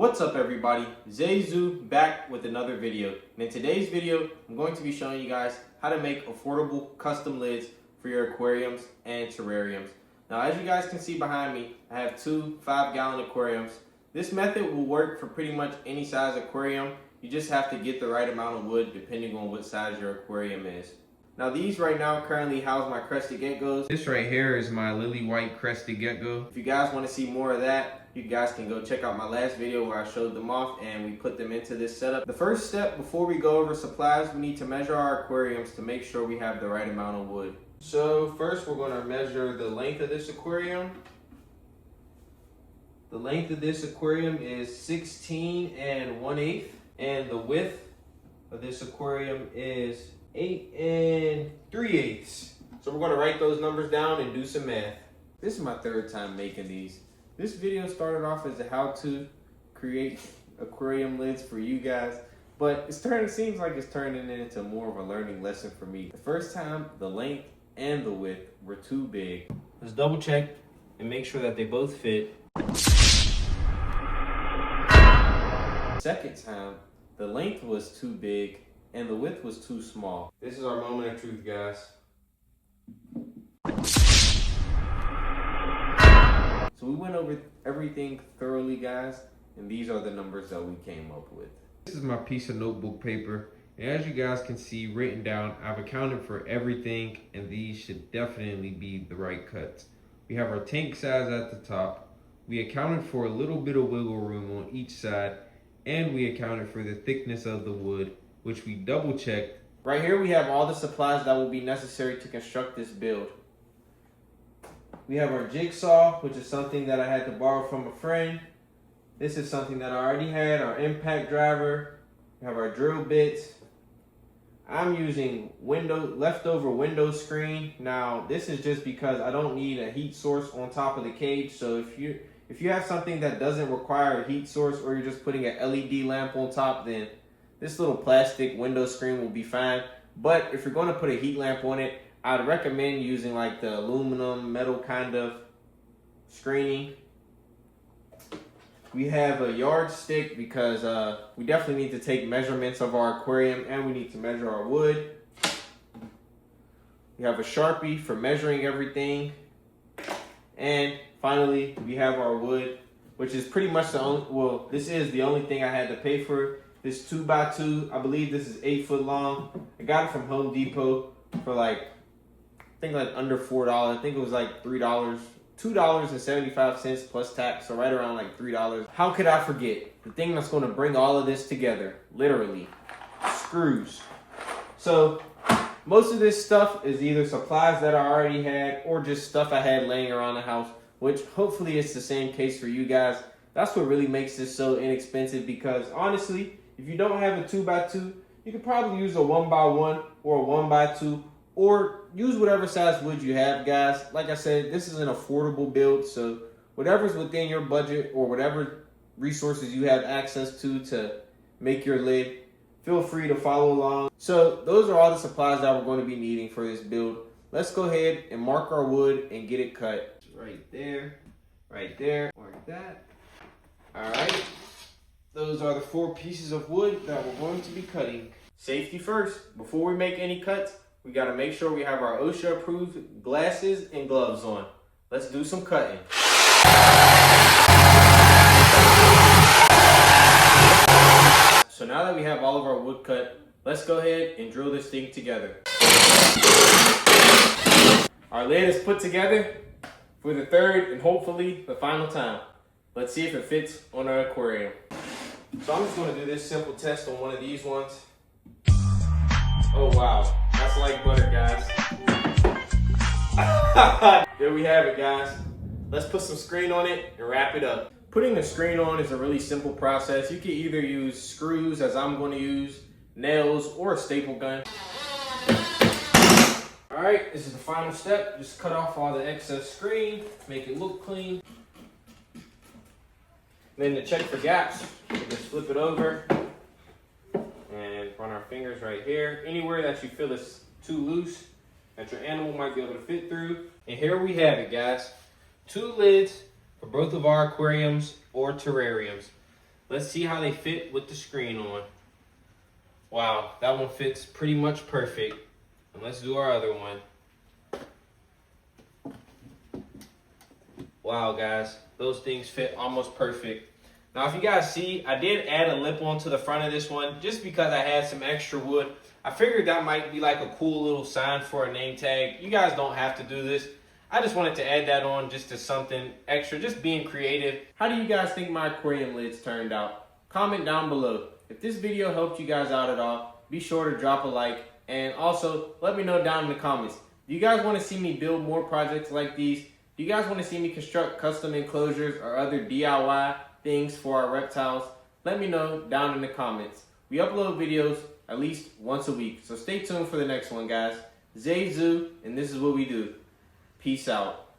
What's up everybody, Zayzoo back with another video. And in today's video, I'm going to be showing you guys how to make affordable custom lids for your aquariums and terrariums. Now as you guys can see behind me, I have two 5-gallon aquariums. This method will work for pretty much any size aquarium. You just have to get the right amount of wood depending on what size your aquarium is. Now these right now currently house my crested geckos. This right here is my lily white crested gecko. If you guys want to see more of that, you guys can go check out my last video where I showed them off and we put them into this setup. The first step before we go over supplies, we need to measure our aquariums to make sure we have the right amount of wood. So first we're going to measure the length of this aquarium. The length of this aquarium is 16 1/8 and the width of this aquarium is 8 3/8. So we're going to write those numbers down and do some math. This is my third time making these. This video started off as a how to create aquarium lids for you guys, but it seems like it's turning into more of a learning lesson for me. The first time, the length and the width were too big. Let's double check and make sure that they both fit. Second time, the length was too big and the width was too small. This is our moment of truth, guys. So we went over everything thoroughly, guys, and these are the numbers that we came up with. This is my piece of notebook paper, and as you guys can see written down, I've accounted for everything, and these should definitely be the right cuts. We have our tank size at the top. We accounted for a little bit of wiggle room on each side, and we accounted for the thickness of the wood, which we double checked. Right here we have all the supplies that will be necessary to construct this build. We have our jigsaw, which is something that I had to borrow from a friend. This is something that I already had, our impact driver. We have our drill bits. I'm using leftover window screen. Now, this is just because I don't need a heat source on top of the cage. So if you have something that doesn't require a heat source or you're just putting an LED lamp on top, then this little plastic window screen will be fine. But if you're going to put a heat lamp on it, I'd recommend using like the aluminum metal kind of screening. We have a yardstick because we definitely need to take measurements of our aquarium and we need to measure our wood. We have a Sharpie for measuring everything. And finally, we have our wood, which is pretty much the only, well, this is the only thing I had to pay for. This 2x2, I believe this is 8 foot long. I got it from Home Depot for like, I think like under $4. I think it was like $3, $2.75 plus tax, so right around like $3. How could I forget the thing that's going to bring all of this together? Literally, screws. So most of this stuff is either supplies that I already had or just stuff I had laying around the house, which hopefully it's the same case for you guys. That's what really makes this so inexpensive, because honestly, if you don't have a 2x2, you could probably use a 1x1 or a 1x2, or use whatever size wood you have, guys. Like I said, this is an affordable build, so whatever's within your budget or whatever resources you have access to make your lid, feel free to follow along. So those are all the supplies that we're going to be needing for this build. Let's go ahead and mark our wood and get it cut. Right there, mark that. All right, those are the 4 pieces of wood that we're going to be cutting. Safety first. Before we make any cuts, we got to make sure we have our OSHA approved glasses and gloves on. Let's do some cutting. So now that we have all of our wood cut, let's go ahead and drill this thing together. Our lid is put together for the third and hopefully the final time. Let's see if it fits on our aquarium. So I'm just going to do this simple test on one of these ones. Oh wow, that's like butter, guys. There we have it, guys. Let's put some screen on it and wrap it up. Putting the screen on is a really simple process. You can either use screws, as I'm going to use, nails, or a staple gun. All right, this is the final step. Just cut off all the excess screen, make it look clean. Then to check for gaps, we just flip it over and run our fingers right here. Anywhere that you feel is too loose, that your animal might be able to fit through. And here we have it, guys. 2 lids for both of our aquariums or terrariums. Let's see how they fit with the screen on. Wow, that one fits pretty much perfect. And let's do our other one. Wow, guys, those things fit almost perfect. Now, if you guys see, I did add a lip onto the front of this one just because I had some extra wood. I figured that might be like a cool little sign for a name tag. You guys don't have to do this. I just wanted to add that on just as something extra, just being creative. How do you guys think my aquarium lids turned out? Comment down below. If this video helped you guys out at all, be sure to drop a like. And also, let me know down in the comments. Do you guys want to see me build more projects like these? Do you guys want to see me construct custom enclosures or other DIY things for our reptiles? Let me know down in the comments. We upload videos at least once a week. So stay tuned for the next one, guys. Zay Zoo, and this is what we do. Peace out.